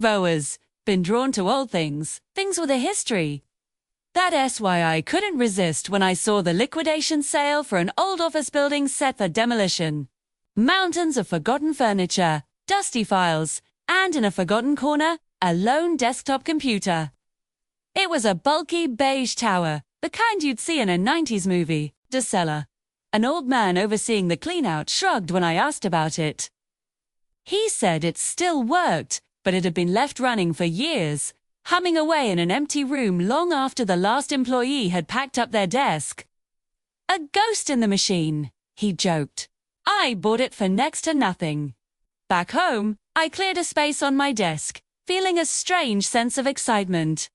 Always been drawn to old things with a history. That's why I couldn't resist when I saw the liquidation sale for an old office building set for demolition. Mountains of forgotten furniture, dusty files, and in a forgotten corner, a lone desktop computer. It was a bulky beige tower, the kind you'd see in a 90s movie, de cellar. An old man overseeing the clean-out shrugged when I asked about it. He said it still worked, but it had been left running for years, humming away in an empty room long after the last employee had packed up their desk. A ghost in the machine, he joked. I bought it for next to nothing. Back home, I cleared a space on my desk, feeling a strange sense of excitement.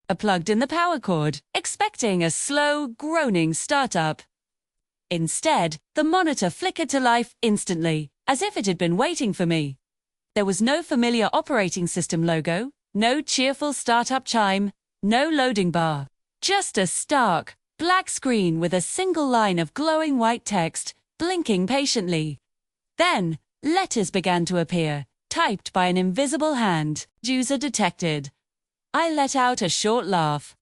I plugged in the power cord, expecting a slow, groaning startup. Instead, the monitor flickered to life instantly, as if it had been waiting for me. There was no familiar operating system logo, no cheerful startup chime, no loading bar. Just a stark, black screen with a single line of glowing white text, blinking patiently. Then, letters began to appear, typed by an invisible hand. User detected. I let out a short laugh.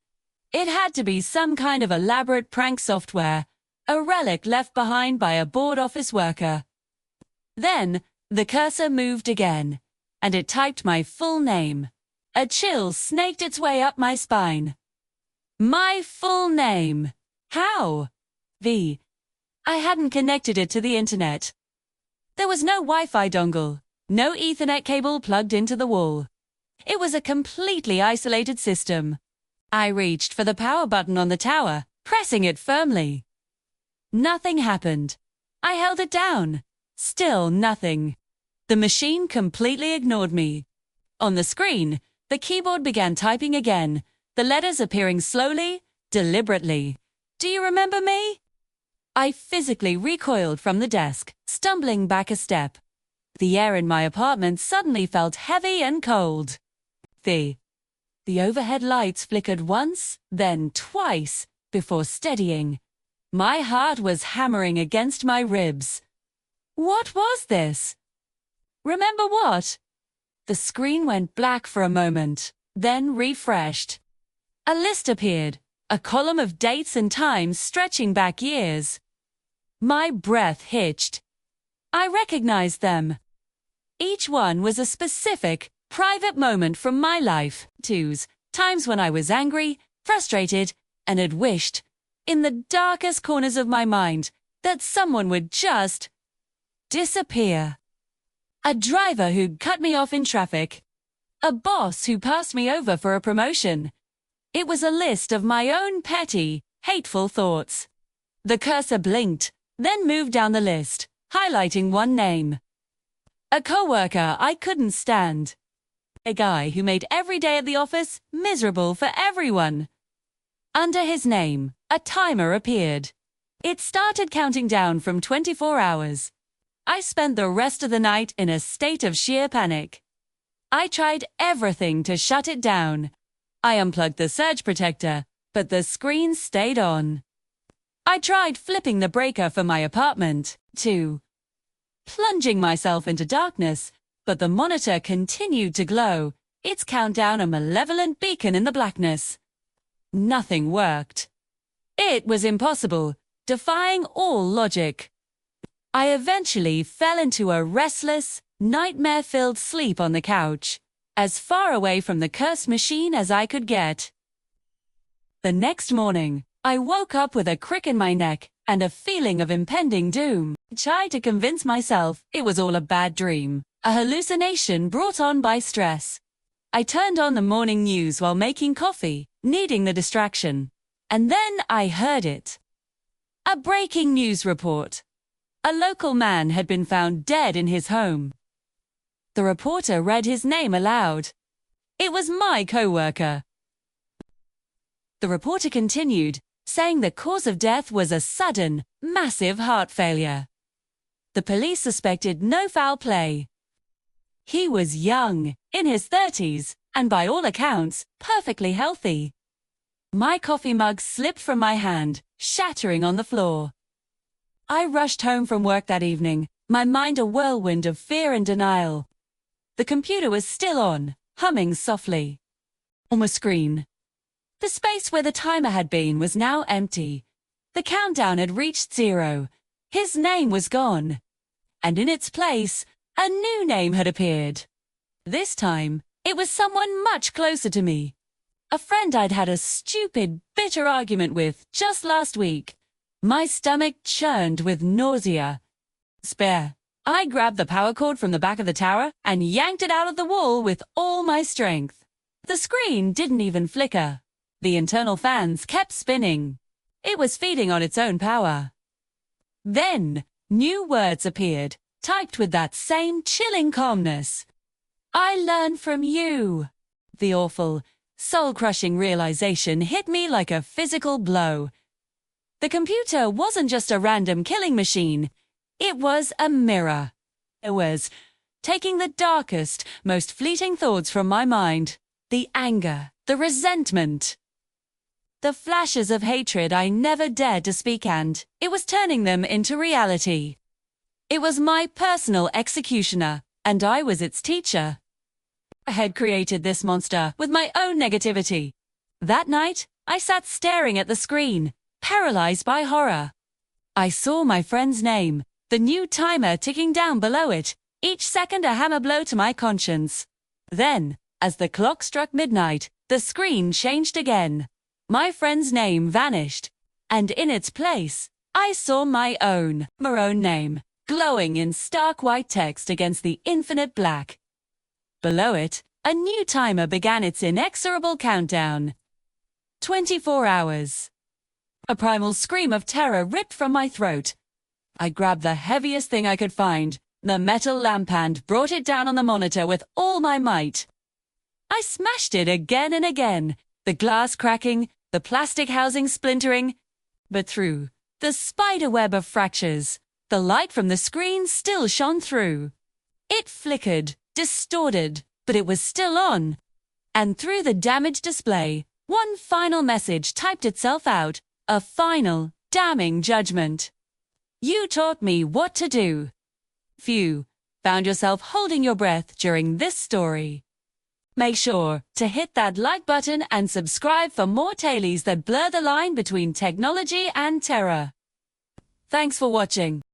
It had to be some kind of elaborate prank software, a relic left behind by a bored office worker. Then, the cursor moved again, and it typed my full name. A chill snaked its way up my spine. My full name. How? I hadn't connected it to the internet. There was no Wi-Fi dongle, no Ethernet cable plugged into the wall. It was a completely isolated system. I reached for the power button on the tower, pressing it firmly. Nothing happened. I held it down. Still nothing. The machine completely ignored me. On the screen, the keyboard began typing again, the letters appearing slowly, deliberately. Do you remember me? I physically recoiled from the desk, stumbling back a step. The air in my apartment suddenly felt heavy and cold. The overhead lights flickered once, then twice, before steadying. My heart was hammering against my ribs. What was this? Remember what? The screen went black for a moment, then refreshed. A list appeared, a column of dates and times stretching back years. My breath hitched. I recognized them. Each one was a specific, private moment from my life. Times when I was angry, frustrated, and had wished, in the darkest corners of my mind, that someone would just disappear. A driver who'd cut me off in traffic. A boss who passed me over for a promotion. It was a list of my own petty, hateful thoughts. The cursor blinked, then moved down the list, highlighting one name. A coworker I couldn't stand. A guy who made every day at the office miserable for everyone. Under his name, a timer appeared. It started counting down from 24 hours. I spent the rest of the night in a state of sheer panic. I tried everything to shut it down. I unplugged the surge protector, but the screen stayed on. I tried flipping the breaker for my apartment, too. Plunging myself into darkness, but the monitor continued to glow, its countdown a malevolent beacon in the blackness. Nothing worked. It was impossible, defying all logic. I eventually fell into a restless, nightmare-filled sleep on the couch, as far away from the cursed machine as I could get. The next morning, I woke up with a crick in my neck and a feeling of impending doom. I tried to convince myself it was all a bad dream, a hallucination brought on by stress. I turned on the morning news while making coffee, needing the distraction. And then I heard it. A breaking news report. A local man had been found dead in his home. The reporter read his name aloud. It was my coworker. The reporter continued, saying the cause of death was a sudden, massive heart failure. The police suspected no foul play. He was young, in his 30s, and by all accounts, perfectly healthy. My coffee mug slipped from my hand, shattering on the floor. I rushed home from work that evening, my mind a whirlwind of fear and denial. The computer was still on, humming softly. On my screen. The space where the timer had been was now empty. The countdown had reached 0. His name was gone. And in its place, a new name had appeared. This time, it was someone much closer to me. A friend I'd had a stupid, bitter argument with just last week. My stomach churned with nausea. Spare. I grabbed the power cord from the back of the tower and yanked it out of the wall with all my strength. The screen didn't even flicker. The internal fans kept spinning. It was feeding on its own power. Then, new words appeared, typed with that same chilling calmness. I learn from you. The awful, soul-crushing realization hit me like a physical blow. The computer wasn't just a random killing machine. It was a mirror. It was taking the darkest, most fleeting thoughts from my mind. The anger, the resentment, the flashes of hatred I never dared to speak, and it was turning them into reality. It was my personal executioner, and I was its teacher. I had created this monster with my own negativity. That night, I sat staring at the screen, paralyzed by horror. I saw my friend's name, the new timer ticking down below it, each second a hammer blow to my conscience. Then, as the clock struck midnight, the screen changed again. My friend's name vanished, and in its place, I saw my own name, glowing in stark white text against the infinite black. Below it, a new timer began its inexorable countdown. 24 hours. A primal scream of terror ripped from my throat. I grabbed the heaviest thing I could find, the metal lamp, and brought it down on the monitor with all my might. I smashed it again and again, the glass cracking, the plastic housing splintering. But through the spider web of fractures, the light from the screen still shone through. It flickered, distorted, but it was still on. And through the damaged display, one final message typed itself out, a final, damning judgment. You taught me what to do. Few found yourself holding your breath during this story. Make sure to hit that like button and subscribe for more tailies that blur the line between technology and terror. Thanks for watching.